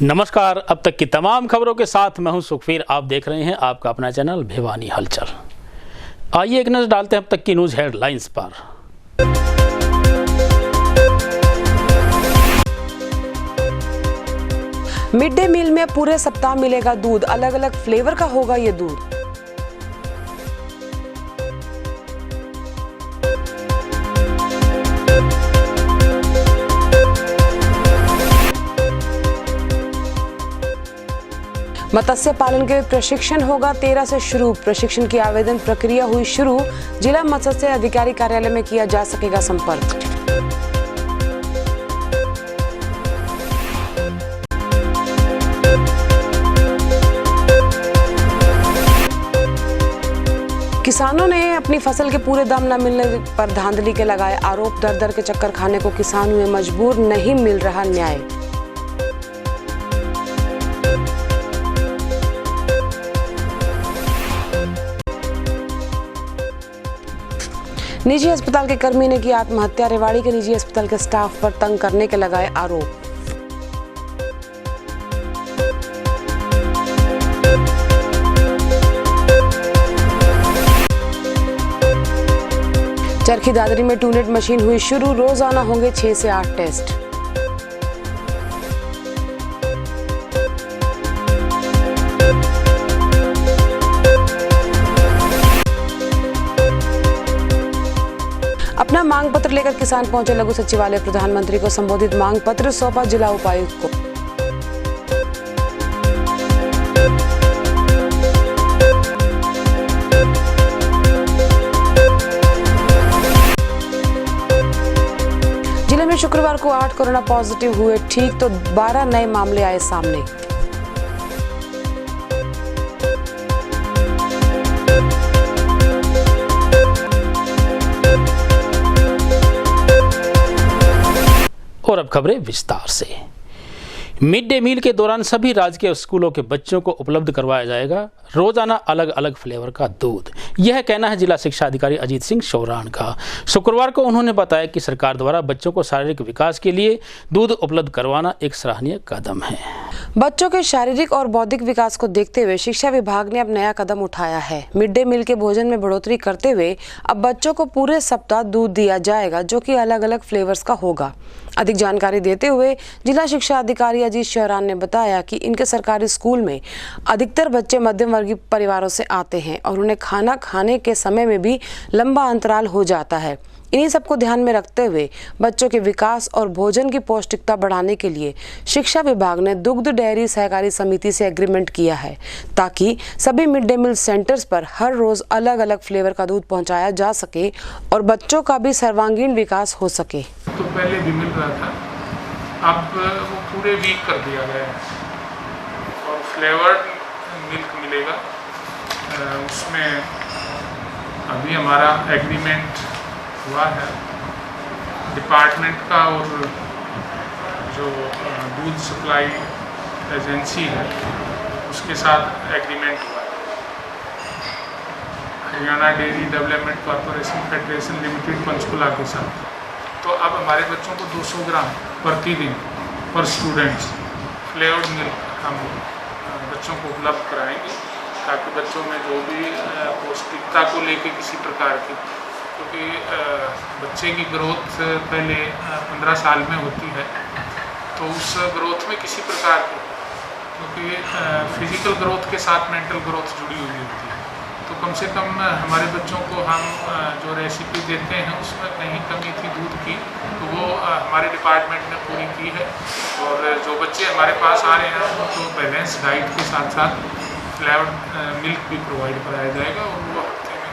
नमस्कार। अब तक की तमाम खबरों के साथ मैं हूं सुखवीर। आप देख रहे हैं आपका अपना चैनल भिवानी हलचल। आइए एक नजर डालते हैं अब तक की न्यूज हेडलाइंस पर। मिड डे मील में पूरे सप्ताह मिलेगा दूध। अलग अलग फ्लेवर का होगा ये दूध। मत्स्य पालन के प्रशिक्षण होगा 13 से शुरू। प्रशिक्षण की आवेदन प्रक्रिया हुई शुरू। जिला मत्स्य अधिकारी कार्यालय में किया जा सकेगा संपर्क। किसानों ने अपनी फसल के पूरे दाम न मिलने पर धांधली के लगाए आरोप। दर दर के चक्कर खाने को किसान हुए मजबूर, नहीं मिल रहा न्याय। निजी अस्पताल के कर्मी ने की आत्महत्या। रेवाड़ी के निजी अस्पताल के स्टाफ पर तंग करने के लगाए आरोप। चरखी दादरी में टूनेट मशीन हुई शुरू। रोजाना होंगे 6 से 8 टेस्ट। अपना मांग पत्र लेकर किसान पहुंचे लघु सचिवालय। प्रधानमंत्री को संबोधित मांग पत्र सौंपा जिला उपायुक्त को। जिले में शुक्रवार को 8 कोरोना पॉजिटिव हुए ठीक, तो 12 नए मामले आए सामने। और अब खबरें विस्तार से। मिड डे मील के दौरान सभी राजकीय स्कूलों के बच्चों को उपलब्ध करवाया जाएगा रोजाना अलग अलग फ्लेवर का दूध। यह कहना है जिला शिक्षा अधिकारी अजीत सिंह शौरान का। शुक्रवार को उन्होंने बताया कि सरकार द्वारा बच्चों को शारीरिक विकास के लिए दूध उपलब्ध करवाना एक सराहनीय कदम है। बच्चों के शारीरिक और बौद्धिक विकास को देखते हुए शिक्षा विभाग ने अब नया कदम उठाया है। मिड डे मील के भोजन में बढ़ोतरी करते हुए अब बच्चों को पूरे सप्ताह दूध दिया जाएगा, जो कि अलग अलग फ्लेवर्स का होगा। अधिक जानकारी देते हुए जिला शिक्षा अधिकारी अजीत शौरान ने बताया कि इनके सरकारी स्कूल में अधिकतर बच्चे मध्यम वर्गीय परिवारों से आते हैं और उन्हें खाना खाने के समय में भी लंबा अंतराल हो जाता है। इन्हीं सबको ध्यान में रखते हुए बच्चों के विकास और भोजन की पौष्टिकता बढ़ाने के लिए शिक्षा विभाग ने दुग्ध डेयरी सहकारी समिति से एग्रीमेंट किया है, ताकि सभी मिड डे मील सेंटर्स पर हर रोज अलग अलग फ्लेवर का दूध पहुंचाया जा सके और बच्चों का भी सर्वांगीण विकास हो सके। तो पहले भी मिल रहा था, अब वो पूरे वीक कर दिया गया है और फ्लेवर्ड मिल्क मिलेगा। उसमें अभी हमारा एग्रीमेंट हुआ है डिपार्टमेंट का और जो दूध सप्लाई एजेंसी है उसके साथ एग्रीमेंट हुआ है। Haryana dairy development corporation federation limited Panchkula के साथ। तो अब हमारे बच्चों को 200 ग्राम प्रतिदिन पर स्टूडेंट्स फ्लेवर्ड मिल्क हम बच्चों को उपलब्ध कराएंगे, ताकि बच्चों में जो भी पौष्टिकता को लेके किसी प्रकार की, क्योंकि बच्चे की ग्रोथ पहले 15 साल में होती है, तो उस ग्रोथ में किसी प्रकार की, क्योंकि फिजिकल ग्रोथ के साथ मेंटल ग्रोथ जुड़ी हुई होती है, तो कम से कम हमारे बच्चों को हम जो रेसिपी देते हैं उसमें कहीं कमी थी दूध की, तो वो हमारे डिपार्टमेंट ने पूरी की है। और जो बच्चे हमारे पास आ रहे हैं उनको बैलेंस डाइट के साथ साथ फ्लेवर्ड मिल्क भी प्रोवाइड कराया जाएगा और वो हफ्ते में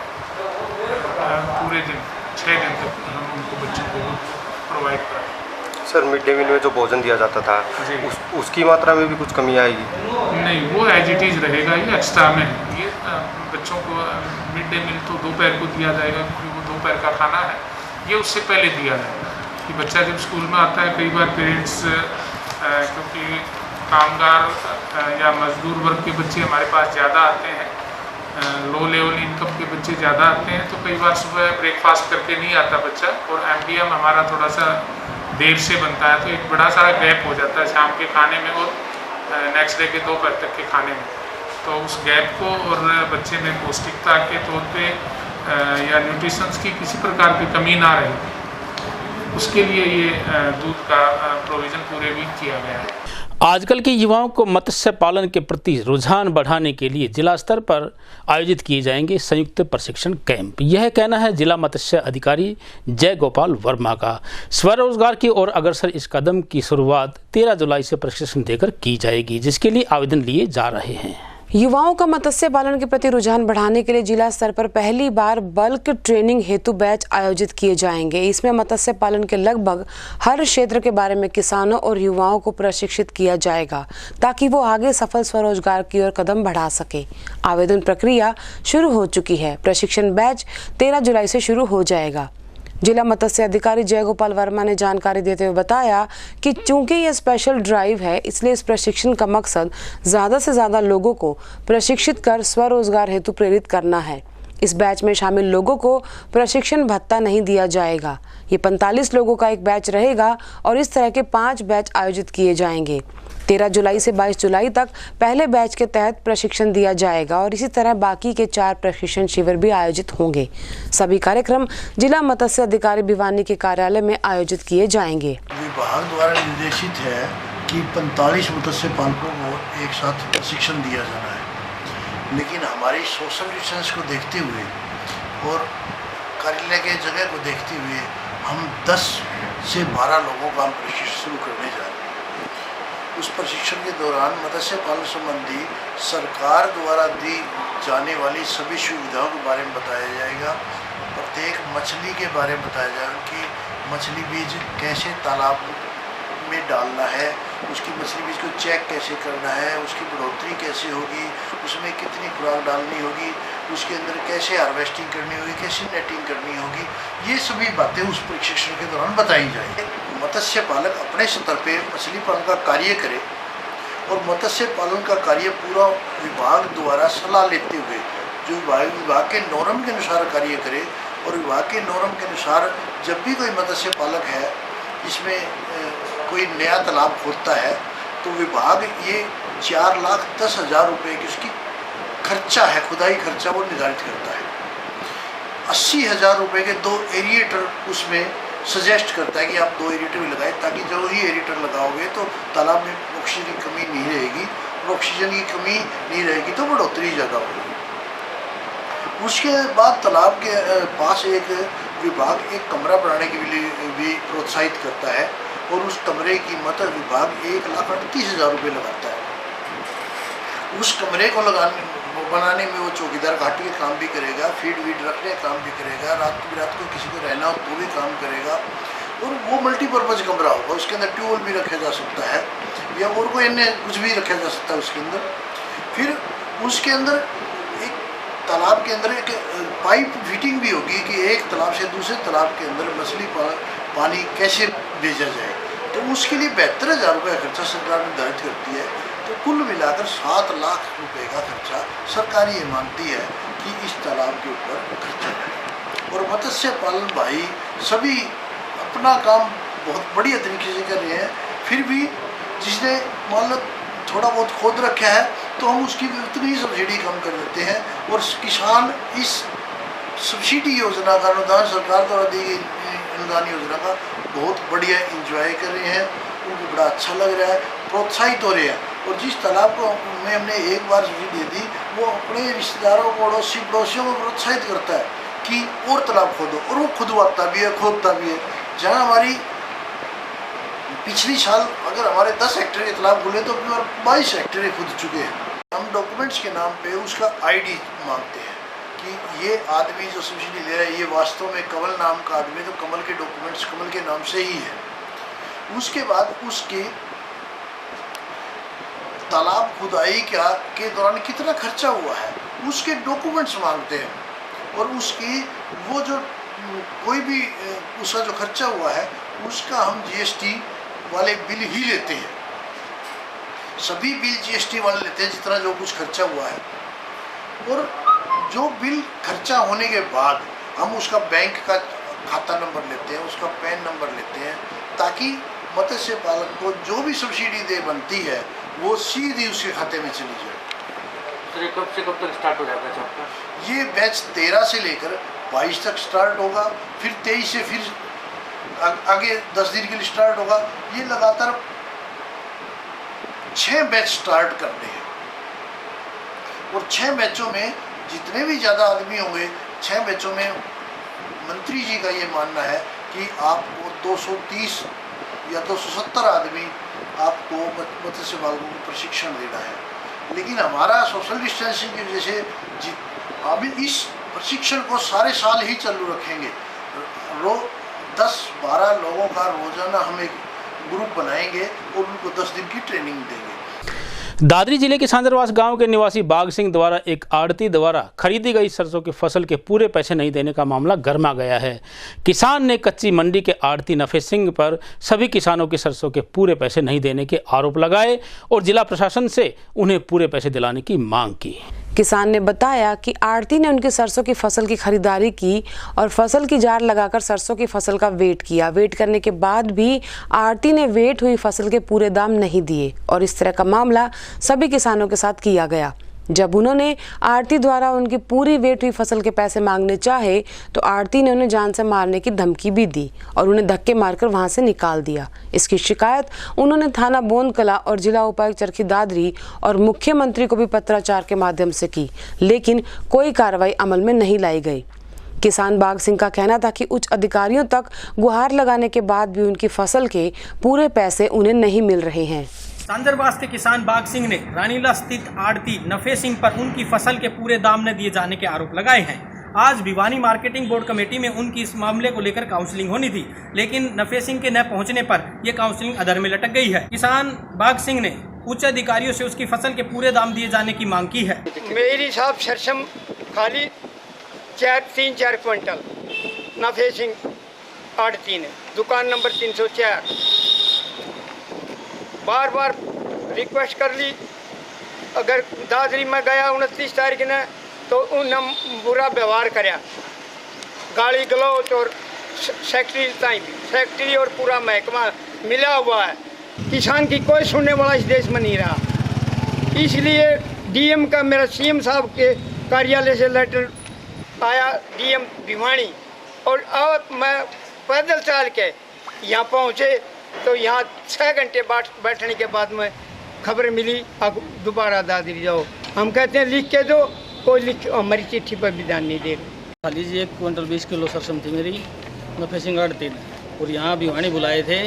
पूरे दिन 6 दिन तक हम उनको बच्चों को प्रोवाइड कराएंगे। सर, मिड डे मील में जो भोजन दिया जाता था उसकी मात्रा में भी कुछ कमी आएगी? नहीं, वो एज इट इज़ रहेगा, ये एक्स्ट्रा में है। ये बच्चों को मिड डे मील तो दोपहर को दिया जाएगा, क्योंकि वो दोपहर का खाना है, ये उससे पहले दिया जाएगा कि बच्चा जब स्कूल में आता है, कई बार पेरेंट्स क्योंकि कामगार या मजदूर वर्ग के बच्चे हमारे पास ज़्यादा आते हैं, लो लेवल इनकम के बच्चे ज़्यादा आते हैं, तो कई बार सुबह ब्रेकफास्ट करके नहीं आता बच्चा, और एमडीएम हमारा थोड़ा सा देर से बनता है, तो एक बड़ा सारा गैप हो जाता है शाम के खाने में और नेक्स्ट डे के दोपहर तक के खाने में। तो उस गैप को और बच्चे में पौष्टिकता के तौर पे या न्यूट्रिशंस की किसी प्रकार की कमी ना रहे, उसके लिए ये दूध का प्रोविज़न पूरे वीक किया गया है। आजकल के युवाओं को मत्स्य पालन के प्रति रुझान बढ़ाने के लिए जिला स्तर पर आयोजित किए जाएंगे संयुक्त प्रशिक्षण कैंप। यह कहना है जिला मत्स्य अधिकारी जय गोपाल वर्मा का। स्वरोजगार की ओर अग्रसर इस कदम की शुरुआत 13 जुलाई से प्रशिक्षण देकर की जाएगी, जिसके लिए आवेदन लिए जा रहे हैं। युवाओं का मत्स्य पालन के प्रति रुझान बढ़ाने के लिए जिला स्तर पर पहली बार बल्क ट्रेनिंग हेतु बैच आयोजित किए जाएंगे। इसमें मत्स्य पालन के लगभग हर क्षेत्र के बारे में किसानों और युवाओं को प्रशिक्षित किया जाएगा, ताकि वो आगे सफल स्वरोजगार की ओर कदम बढ़ा सके। आवेदन प्रक्रिया शुरू हो चुकी है। प्रशिक्षण बैच 13 जुलाई से शुरू हो जाएगा। जिला मत्स्य अधिकारी जय गोपाल वर्मा ने जानकारी देते हुए बताया कि चूंकि यह स्पेशल ड्राइव है, इसलिए इस प्रशिक्षण का मकसद ज़्यादा से ज़्यादा लोगों को प्रशिक्षित कर स्वरोजगार हेतु प्रेरित करना है। इस बैच में शामिल लोगों को प्रशिक्षण भत्ता नहीं दिया जाएगा। ये 45 लोगों का एक बैच रहेगा और इस तरह के 5 बैच आयोजित किए जाएंगे। 13 जुलाई से 22 जुलाई तक पहले बैच के तहत प्रशिक्षण दिया जाएगा और इसी तरह बाकी के 4 प्रशिक्षण शिविर भी आयोजित होंगे। सभी कार्यक्रम जिला मत्स्य अधिकारी भिवानी के कार्यालय में आयोजित किए जाएंगे। विभाग द्वारा निर्देशित है कि 45 मत्स्य पालकों को एक साथ प्रशिक्षण दिया जाना है, लेकिन हमारी सोशल डिस्टेंस को देखते हुए और कार्यालय के जगह को देखते हुए हम 10 से 12 लोगों का हम प्रशिक्षण शुरू करने जा रहे हैं। उस प्रशिक्षण के दौरान मत्स्य पालन संबंधी सरकार द्वारा दी जाने वाली सभी सुविधाओं के बारे में बताया जाएगा। प्रत्येक मछली के बारे में बताया जाएगा कि मछली बीज कैसे तालाब में डालना है, उसकी मछली बीज को चेक कैसे करना है, उसकी बढ़ोतरी कैसे होगी, उसमें कितनी खुराक डालनी होगी, उसके अंदर कैसे हार्वेस्टिंग करनी होगी, कैसे नेटिंग करनी होगी, ये सभी बातें उस प्रशिक्षण के दौरान बताई जाएंगी। मत्स्य पालक अपने स्तर पे मछली पालन का कार्य करे और मत्स्य पालन का कार्य पूरा विभाग द्वारा सलाह लेते हुए जो विभाग के नॉर्म के अनुसार कार्य करे और विभाग के नॉर्म के अनुसार जब भी कोई मत्स्य पालक है इसमें कोई नया तालाब खोदता है तो विभाग ये 4,10,000 रुपये की उसकी खर्चा है, खुदाई खर्चा वो निर्धारित करता है। 80,000 रुपये के 2 एरिएटर उसमें सजेस्ट करता है कि आप 2 एरिएटर भी लगाएं, ताकि जो ही एरिएटर लगाओगे तो तालाब में ऑक्सीजन की कमी नहीं रहेगी, और ऑक्सीजन की कमी नहीं रहेगी तो बढ़ोतरी ज़्यादा होगी। उसके बाद तालाब के पास एक विभाग एक कमरा बनाने के लिए भी प्रोत्साहित करता है और उस कमरे की कीमत विभाग 1,38,000 रुपये लगाता है। उस कमरे को बनाने में वो चौकीदार घाटी के काम भी करेगा, फीड वीड रखने का काम भी करेगा, रात को किसी को रहना हो तो भी काम करेगा, और वो मल्टीपर्पज़ कमरा होगा। उसके अंदर ट्यूबवेल भी रखा जा सकता है या और कोई अन्य कुछ भी रखा जा सकता है उसके अंदर। फिर उसके अंदर एक तालाब के अंदर एक पाइप फिटिंग भी होगी कि एक तालाब से दूसरे तालाब के अंदर मछली पानी कैसे भेजा जाए, तो उसके लिए 72,000 रुपये का खर्चा सरकार निर्धारित करती है। तो कुल मिलाकर 7 लाख रुपए का खर्चा सरकार ये मानती है कि इस तालाब के ऊपर खर्चा है। और मत्स्य पालन भाई सभी अपना काम बहुत बढ़िया तरीके से कर रहे हैं, फिर भी जिसने मान लो थोड़ा बहुत खोद रखा है तो हम उसकी उतनी सब्सिडी कम कर देते हैं, और किसान इस सब्सिडी योजना का अनुदान सरकार द्वारा दी गई अनुदान योजना का बहुत बढ़िया इंजॉय कर रहे हैं, उनको बड़ा अच्छा लग रहा है, प्रोत्साहित हो रहे हैं। और जिस तालाब को में हमने एक बार सब्सिडी दे दी वो अपने रिश्तेदारों को पड़ोसियों को प्रोत्साहित करता है कि और तालाब खोदो, और वो खुदवाता भी है, खोदता भी है। जहाँ हमारी पिछली साल अगर हमारे 10 हेक्टेयर के तालाब खुले तो 22 हेक्टेयर खुद चुके हैं। हम डॉक्यूमेंट्स के नाम पे उसका आईडी मांगते हैं कि ये आदमी जो सब्सिडी ले रहा है ये वास्तव में कमल नाम का आदमी, तो कमल के डॉक्यूमेंट्स कमल के नाम से ही है। उसके बाद उसके तालाब खुदाई के दौरान कितना खर्चा हुआ है उसके डॉक्यूमेंट्स मांगते हैं, और उसकी वो जो कोई भी उसका जो खर्चा हुआ है उसका हम जीएसटी वाले बिल ही लेते हैं। सभी बिल जीएसटी वाले लेते हैं जितना जो कुछ खर्चा हुआ है, और जो बिल खर्चा होने के बाद हम उसका बैंक का खाता नंबर लेते हैं, उसका पैन नंबर लेते हैं, ताकि मत्स्य पालक को जो भी सब्सिडी दे बनती है वो सीधी उसके खाते में चली जाए। सर कब से कब तक स्टार्ट हो जाएगा आपका? ये बैच 13 से लेकर 22 तक स्टार्ट होगा, फिर 23 से फिर आगे 10 दिन के लिए स्टार्ट होगा। ये लगातार 6 बैच स्टार्ट करने हैं और 6 बैचों में जितने भी ज़्यादा आदमी होंगे, 6 बैचों में मंत्री जी का ये मानना है कि आपको 230 या 270 आदमी आपको मत्स्य पालकों को प्रशिक्षण देना है। लेकिन हमारा सोशल डिस्टेंसिंग की वजह से अभी इस प्रशिक्षण को सारे साल ही चालू रखेंगे। 10-12 लोगों का रोजाना हम एक ग्रुप बनाएंगे और उनको 10 दिन की ट्रेनिंग देंगे। दादरी जिले के सांदरवास गांव के निवासी बाघ सिंह द्वारा एक आड़ती द्वारा खरीदी गई सरसों की फसल के पूरे पैसे नहीं देने का मामला गरमा गया है। किसान ने कच्ची मंडी के आड़ती नफे सिंह पर सभी किसानों की सरसों के पूरे पैसे नहीं देने के आरोप लगाए और जिला प्रशासन से उन्हें पूरे पैसे दिलाने की मांग की। किसान ने बताया कि आड़ती ने उनकी सरसों की फसल की खरीदारी की और फसल की जार लगाकर सरसों की फसल का वेट किया। वेट करने के बाद भी आड़ती ने वेट हुई फसल के पूरे दाम नहीं दिए और इस तरह का मामला सभी किसानों के साथ किया गया। जब उन्होंने आड़ती द्वारा उनकी पूरी वेट हुई फसल के पैसे मांगने चाहे तो आड़ती ने उन्हें जान से मारने की धमकी भी दी और उन्हें धक्के मारकर वहां से निकाल दिया। इसकी शिकायत उन्होंने थाना बोंदकला और जिला उपायुक्त चरखी दादरी और मुख्यमंत्री को भी पत्राचार के माध्यम से की, लेकिन कोई कार्रवाई अमल में नहीं लाई गई। किसान बाघ सिंह का कहना था कि उच्च अधिकारियों तक गुहार लगाने के बाद भी उनकी फसल के पूरे पैसे उन्हें नहीं मिल रहे हैं। सांदरवास के किसान बाघ सिंह ने रानीला स्थित आड़ती नफे सिंह पर उनकी फसल के पूरे दाम न दिए जाने के आरोप लगाए हैं। आज भिवानी मार्केटिंग बोर्ड कमेटी में उनकी इस मामले को लेकर काउंसलिंग होनी थी, लेकिन नफे सिंह के न पहुंचने पर यह काउंसलिंग अधर में लटक गई है। किसान बाघ सिंह ने उच्च अधिकारियों से उसकी फसल के पूरे दाम दिए जाने की मांग की है। मेरी साहब सरसम खाली 3-4 क्विंटल नफे सिंह आड़ती ने, दुकान नंबर 304। बार बार रिक्वेस्ट कर ली। अगर दादरी में गया 29 तारीख ने तो उन्हें बुरा व्यवहार कराया, गाली गलौच और सेक्रेटरी और पूरा महकमा मिला हुआ है। किसान की कोई सुनने वाला इस देश में नहीं रहा। इसलिए डीएम का मेरा सीएम साहब के कार्यालय से लेटर आया, डीएम भिवानी, और अब मैं पैदल चल के यहाँ पहुँचे तो यहाँ 6 घंटे बैठने के बाद में खबर मिली अब दोबारा दादरी जाओ। हम कहते हैं लिख के दो, कोई लिख हमारी चिट्ठी पर भी ध्यान नहीं दे रहे। खाली जी 1 क्विंटल 20 किलो सरसम थी मेरी नफे सिंह आड़ती ने, और यहाँ भिवानी बुलाए थे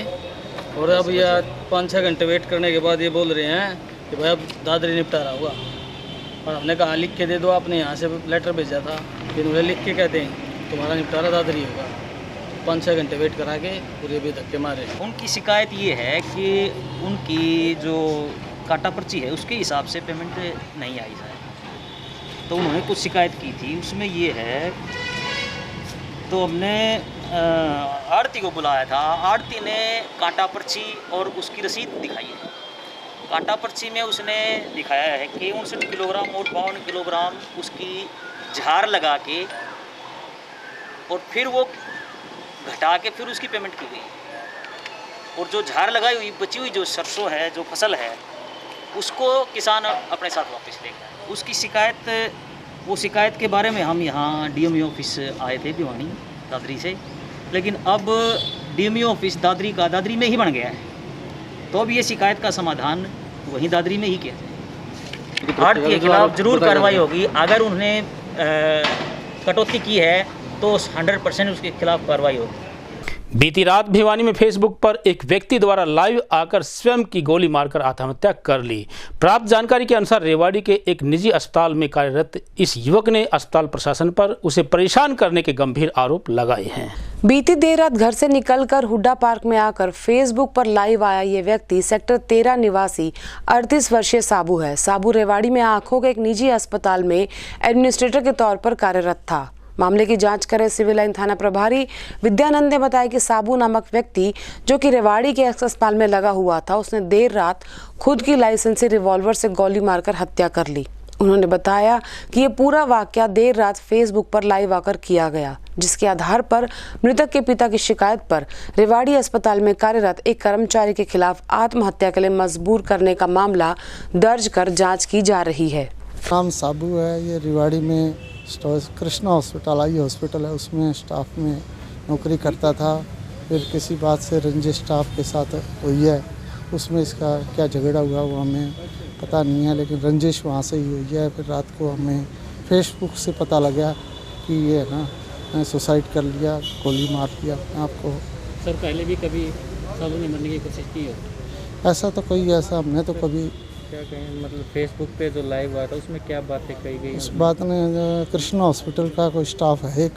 और अब यह 5-6 घंटे वेट करने के बाद ये बोल रहे हैं कि भाई अब दादरी निपटारा हुआ। और हमने कहा लिख के दे दो, आपने यहाँ से लेटर भेजा था, फिर उन्हें लिख के कहते हैं तुम्हारा निपटारा दादरी होगा। 5-6 घंटे वेट करा के पूरे भी धक्के मारे। उनकी शिकायत ये है कि उनकी जो काटा पर्ची है उसके हिसाब से पेमेंट नहीं आई है, तो उन्होंने कुछ शिकायत की थी, उसमें ये है। तो हमने आड़ती को बुलाया था, आड़ती ने काटा पर्ची और उसकी रसीद दिखाई है। काटा पर्ची में उसने दिखाया है कि 59 किलोग्राम और 52 किलोग्राम उसकी झार लगा के और फिर वो घटा के फिर उसकी पेमेंट की गई। और जो झार लगाई हुई बची हुई जो सरसों है, जो फसल है, उसको किसान अपने साथ वापस ले गया। उसकी शिकायत, वो शिकायत के बारे में हम यहाँ डीएमओ ऑफिस आए थे भिवानी दादरी से, लेकिन अब डीएमओ ऑफिस दादरी का दादरी में ही बन गया है, तो अब ये शिकायत का समाधान वहीं दादरी में ही किया जाए। आड़ती के खिलाफ जरूर कार्रवाई होगी। अगर उन्होंने कटौती की है तो 100% उसके खिलाफ कार्रवाई होगी। बीती रात भिवानी में फेसबुक पर एक व्यक्ति द्वारा लाइव आकर स्वयं की गोली मारकर आत्महत्या कर ली। प्राप्त जानकारी के अनुसार रेवाड़ी के एक निजी अस्पताल में कार्यरत इस युवक ने अस्पताल प्रशासन पर उसे परेशान करने के गंभीर आरोप लगाए हैं। बीती देर रात घर से निकलकर हुड्डा पार्क में आकर फेसबुक पर लाइव आया ये व्यक्ति सेक्टर 13 निवासी 38 वर्षीय साबू है। साबू रेवाड़ी में आंखों के एक निजी अस्पताल में एडमिनिस्ट्रेटर के तौर पर कार्यरत था। मामले की जांच करे सिविल लाइन थाना प्रभारी विद्यानंद ने बताया कि साबू नामक व्यक्ति जो कि रेवाड़ी के अस्पताल में लगा हुआ था, उसने देर रात खुद की लाइसेंसी रिवॉल्वर से गोली मारकर हत्या कर ली। उन्होंने बताया कि ये पूरा वाकया देर रात फेसबुक पर लाइव आकर किया गया, जिसके आधार पर मृतक के पिता की शिकायत पर रेवाड़ी अस्पताल में कार्यरत एक कर्मचारी के खिलाफ आत्महत्या के लिए मजबूर करने का मामला दर्ज कर जांच की जा रही है। नाम साबू है, ये रेवाड़ी में कृष्णा हॉस्पिटल आई हॉस्पिटल है, उसमें स्टाफ में नौकरी करता था। फिर किसी बात से रंजिश स्टाफ के साथ हुई है, उसमें इसका क्या झगड़ा हुआ वो हमें पता नहीं है, लेकिन रंजिश वहाँ से ही हुई है। फिर रात को हमें फेसबुक से पता लगा कि ये ना सुसाइड कर लिया, गोली मार दिया आपको। सर पहले भी कभी साबू ने मरने की कोशिश की हो? ऐसा तो कोई ऐसा हमने तो कभी क्या कहें, मतलब फेसबुक पे जो लाइव आया था उसमें क्या बातें कही गई? उस बात ने कृष्णा हॉस्पिटल का कोई स्टाफ है एक,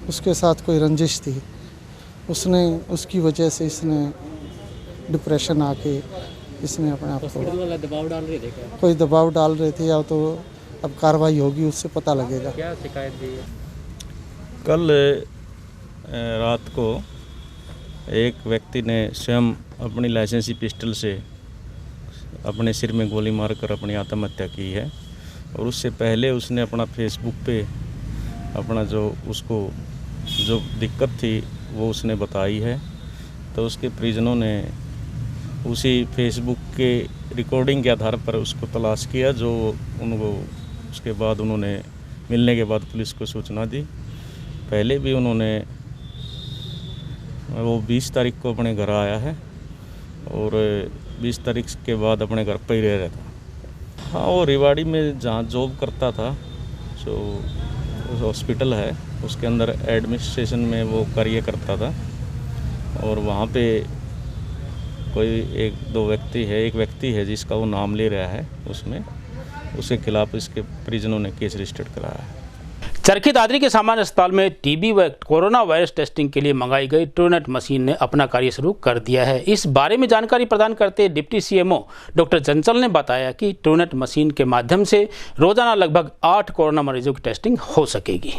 उसके साथ कोई रंजिश थी, उसने उसकी वजह से इसने डिप्रेशन आके इसने अपने आप को दबाव डाल रहे थे क्या? कोई दबाव डाल रहे थे, या तो अब कार्रवाई होगी उससे पता लगेगा। क्या शिकायत दी है? कल रात को एक व्यक्ति ने स्वयं अपनी लाइसेंसी पिस्टल से अपने सिर में गोली मारकर अपनी आत्महत्या की है। और उससे पहले उसने अपना फेसबुक पे अपना जो उसको जो दिक्कत थी वो उसने बताई है। तो उसके परिजनों ने उसी फेसबुक के रिकॉर्डिंग के आधार पर उसको तलाश किया, जो उनको उसके बाद उन्होंने मिलने के बाद पुलिस को सूचना दी। पहले भी उन्होंने वो 20 तारीख को अपने घर आया है और 20 तारीख के बाद अपने घर पर ही रह रहा था। हाँ, वो रेवाड़ी में जहाँ जॉब करता था, जो हॉस्पिटल है उसके अंदर एडमिनिस्ट्रेशन में वो कार्य करता था। और वहाँ पे कोई एक व्यक्ति है जिसका वो नाम ले रहा है, उसमें उसके खिलाफ इसके परिजनों ने केस रजिस्टर्ड कराया है। चरखी दादरी के सामान्य अस्पताल में टीबी व कोरोना वायरस टेस्टिंग के लिए मंगाई गई ट्रूनेट मशीन ने अपना कार्य शुरू कर दिया है। इस बारे में जानकारी प्रदान करते डिप्टी सीएमओ डॉक्टर चंचल ने बताया कि ट्रूनेट मशीन के माध्यम से रोजाना लगभग 8 कोरोना मरीजों की टेस्टिंग हो सकेगी।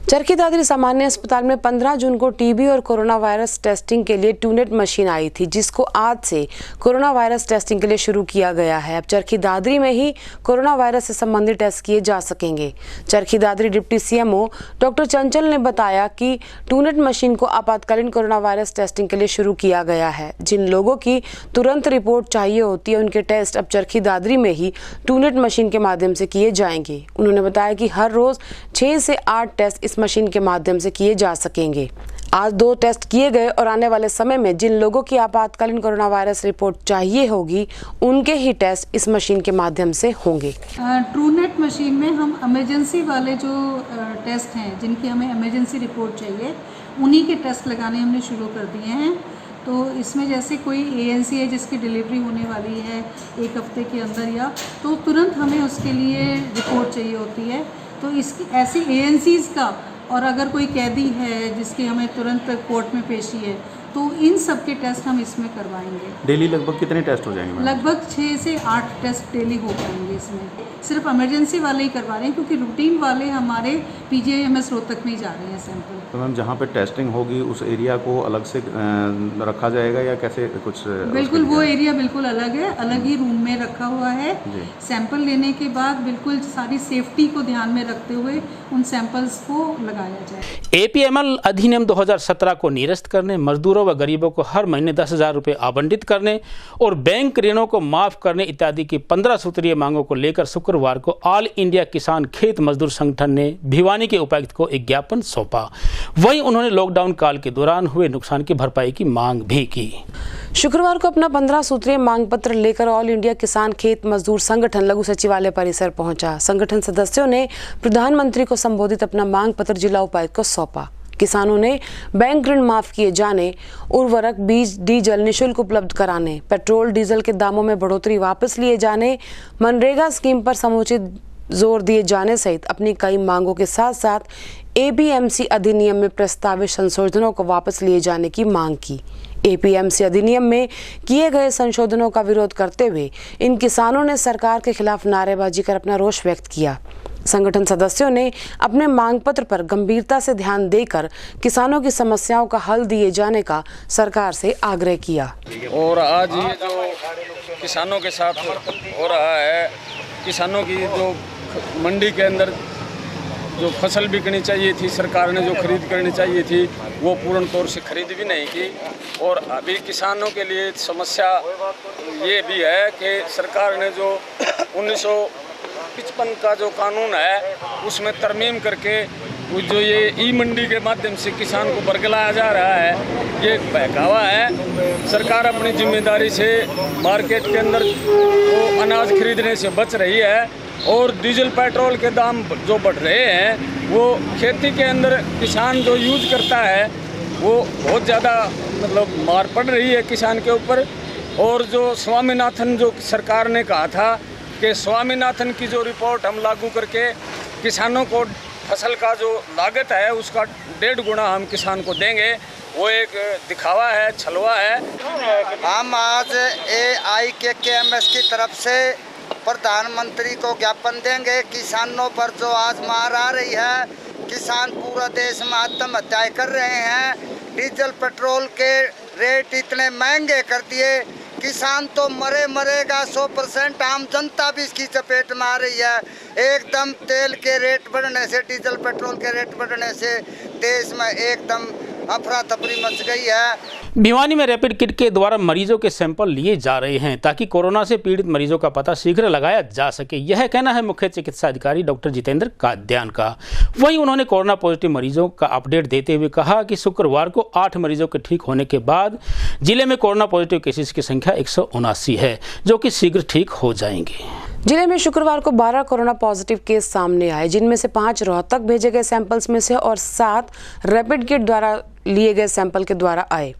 चरखी दादरी सामान्य अस्पताल में 15 जून को टीबी और कोरोना वायरस टेस्टिंग के लिए ट्रूनेट मशीन आई थी, जिसको आज से कोरोना वायरस टेस्टिंग के लिए शुरू किया गया है। अब चरखी दादरी में ही कोरोना वायरस से संबंधित टेस्ट किए जा सकेंगे। Charkhi Dadri deputy CMO doctor चंचल ने बताया कि ट्रूनेट मशीन को आपातकालीन कोरोना वायरस टेस्टिंग के लिए शुरू किया गया है। जिन लोगों की तुरंत रिपोर्ट चाहिए होती है, उनके टेस्ट अब चरखी दादरी में ही ट्रूनेट मशीन के माध्यम से किए जाएंगे। उन्होंने बताया कि हर रोज 6 से 8 टेस्ट इस मशीन के माध्यम से किए जा सकेंगे। आज 2 टेस्ट किए गए और आने वाले समय में जिन लोगों की आपातकालीन कोरोना वायरस रिपोर्ट चाहिए होगी, उनके ही टेस्ट इस मशीन के माध्यम से होंगे। ट्रूनेट मशीन में हम इमरजेंसी वाले जो टेस्ट हैं, जिनकी हमें इमरजेंसी रिपोर्ट चाहिए, उन्हीं के टेस्ट लगाने हमने शुरू कर दिए हैं। तो इसमें जैसे कोई ANC है जिसकी डिलीवरी होने वाली है 1 हफ्ते के अंदर, या तो तुरंत हमें उसके लिए रिपोर्ट चाहिए होती है, तो इसकी ऐसी ANCs का, और अगर कोई कैदी है जिसकी हमें तुरंत कोर्ट में पेशी है, तो इन सब के टेस्ट हम इसमें करवाएंगे। डेली लगभग कितने टेस्ट हो जाएंगे? लगभग 6 से 8 टेस्ट डेली हो पाएंगे। इसमें सिर्फ इमरजेंसी वाले ही करवा रहे हैं, क्योंकि रूटीन वाले हमारे PGIMS रोहतक में ही जा रहे हैं सैंपल। तो मैम, जहाँ पे टेस्टिंग होगी उस एरिया को अलग से रखा जाएगा या कैसे कुछ? बिल्कुल, वो एरिया बिल्कुल अलग है, अलग ही रूम में रखा हुआ है। सैंपल लेने के बाद बिल्कुल सारी सेफ्टी को ध्यान में रखते हुए उन सैंपल्स को लगाया जाए। APML अधिनियम 2017 को निरस्त करने, मजदूरों व गरीबों को हर महीने 10,000 रुपये आवंटित करने और बैंक ऋणों को माफ करने इत्यादि की 15 सूत्रीय मांगों को लेकर शुक्रवार को ऑल इंडिया किसान खेत मजदूर संगठन ने भिवानी के उपायुक्त को एक ज्ञापन सौंपा। वहीं उन्होंने लॉकडाउन काल के दौरान हुए नुकसान की भरपाई की मांग भी की। शुक्रवार को अपना 15 सूत्रीय मांग पत्र लेकर ऑल इंडिया किसान खेत मजदूर संगठन लघु सचिवालय परिसर पहुंचा। संगठन सदस्यों ने प्रधानमंत्री को संबोधित अपना मांग पत्र जिला उपायुक्त को सौंपा। किसानों ने बैंक ऋण माफ किए जाने, उर्वरक, बीज, डीजल निःशुल्क उपलब्ध कराने, पेट्रोल डीजल के दामों में बढ़ोतरी वापस लिए जाने, मनरेगा स्कीम पर समुचित जोर दिए जाने सहित अपनी कई मांगों के साथ साथ APMC अधिनियम में प्रस्तावित संशोधनों को वापस लिए जाने की मांग की। APMC अधिनियम में किए गए संशोधनों का विरोध करते हुए इन किसानों ने सरकार के खिलाफ नारेबाजी कर अपना रोष व्यक्त किया। संगठन सदस्यों ने अपने मांग पत्र पर गंभीरता से ध्यान देकर किसानों की समस्याओं का हल दिए जाने का सरकार से आग्रह किया। और आज ये जो किसानों के साथ हो रहा है, किसानों की जो मंडी के अंदर जो फसल बिकनी चाहिए थी, सरकार ने जो खरीद करनी चाहिए थी वो पूर्ण तौर से खरीद भी नहीं की। और अभी किसानों के लिए समस्या ये भी है कि सरकार ने जो 1955 का जो कानून है उसमें तरमीम करके जो ये ई मंडी के माध्यम से किसान को बरगलाया जा रहा है, ये एक बहकावा है। सरकार अपनी जिम्मेदारी से मार्केट के अंदर वो अनाज खरीदने से बच रही है और डीजल पेट्रोल के दाम जो बढ़ रहे हैं वो खेती के अंदर किसान जो यूज करता है वो बहुत ज़्यादा मतलब मार पड़ रही है किसान के ऊपर। और जो स्वामीनाथन जो सरकार ने कहा था कि स्वामीनाथन की जो रिपोर्ट हम लागू करके किसानों को फसल का जो लागत है उसका 1.5 गुना हम किसान को देंगे, वो एक दिखावा है, छलवा है। हम आज AIKKMS की तरफ से प्रधानमंत्री को ज्ञापन देंगे। किसानों पर जो आज मार आ रही है, किसान पूरा देश में आत्महत्याएं कर रहे हैं। डीजल पेट्रोल के रेट इतने महंगे कर दिए, किसान तो मरेगा 100%, आम जनता भी इसकी चपेट में आ रही है। एकदम तेल के रेट बढ़ने से, डीजल पेट्रोल के रेट बढ़ने से देश में एकदम अफरा तफरी मच गई है। भिवानी में रैपिड किट के द्वारा मरीजों के सैंपल लिए जा रहे हैं ताकि कोरोना से पीड़ित मरीजों का पता शीघ्र लगाया जा सके। यह कहना है मुख्य चिकित्सा अधिकारी डॉक्टर जितेंद्र काद्यान का। वहीं उन्होंने कोरोना पॉजिटिव मरीजों का अपडेट देते हुए कहा कि शुक्रवार को 8 मरीजों के ठीक होने के बाद जिले में कोरोना पॉजिटिव केसेस की संख्या 179 है, जो कि शीघ्र ठीक हो जाएंगे। जिले में शुक्रवार को 12 कोरोना पॉजिटिव केस सामने आए, जिनमें से 5 रोहतक भेजे गए सैंपल्स में से और 7 रैपिड किट द्वारा लिए गए सैंपल के द्वारा आए।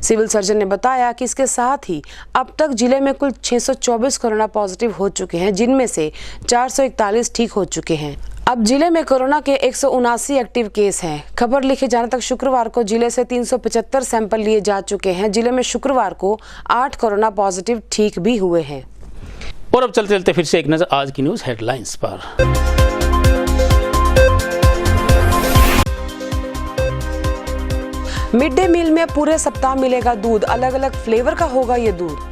सिविल सर्जन ने बताया कि इसके साथ ही अब तक जिले में कुल 624 कोरोना पॉजिटिव हो चुके हैं, जिनमें से 441 ठीक हो चुके हैं। अब जिले में कोरोना के 179 एक्टिव केस हैं। खबर लिखे जाने तक शुक्रवार को जिले से 375 सैंपल लिए जा चुके हैं। जिले में शुक्रवार को 8 कोरोना पॉजिटिव ठीक भी हुए हैं। और अब चलते चलते फिर से एक नजर आज की न्यूज हेडलाइंस पर। मिड डे मील में पूरे सप्ताह मिलेगा दूध, अलग अलग फ्लेवर का होगा ये दूध।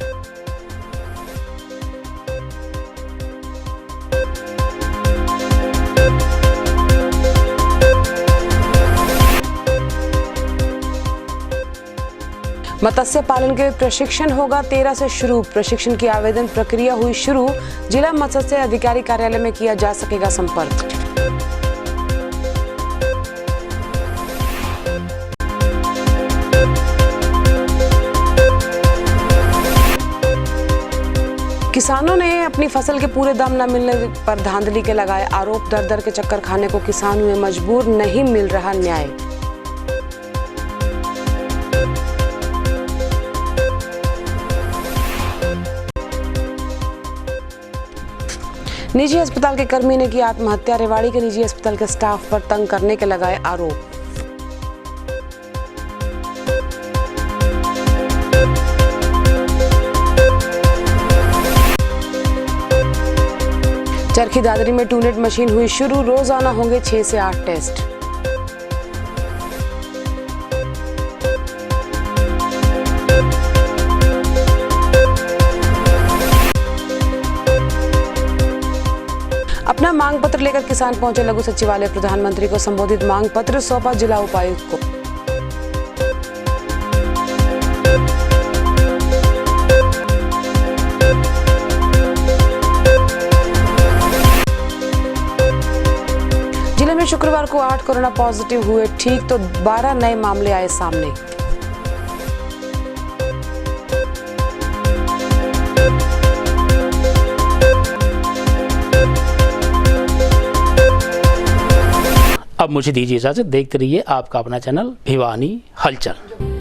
मत्स्य पालन के प्रशिक्षण होगा 13 से शुरू। प्रशिक्षण की आवेदन प्रक्रिया हुई शुरू। जिला मत्स्य अधिकारी कार्यालय में किया जा सकेगा संपर्क। किसानों ने अपनी फसल के पूरे दाम न मिलने पर धांधली के लगाए आरोप। दर दर के चक्कर खाने को किसान हुए मजबूर, नहीं मिल रहा न्याय। निजी अस्पताल के कर्मी ने की आत्महत्या। रेवाड़ी के निजी अस्पताल के स्टाफ पर तंग करने के लगाए आरोप। चरखी दादरी में टूनेट मशीन हुई शुरू। रोजाना होंगे 6 से 8 टेस्ट। अपना मांग पत्र लेकर किसान पहुंचे लघु सचिवालय। प्रधानमंत्री को संबोधित मांग पत्र सौंपा जिला उपायुक्त को। जिले में शुक्रवार को 8 कोरोना पॉजिटिव हुए ठीक, तो 12 नए मामले आए सामने। अब मुझे दीजिए इजाजत। देखते रहिए आपका अपना चैनल भिवानी हलचल।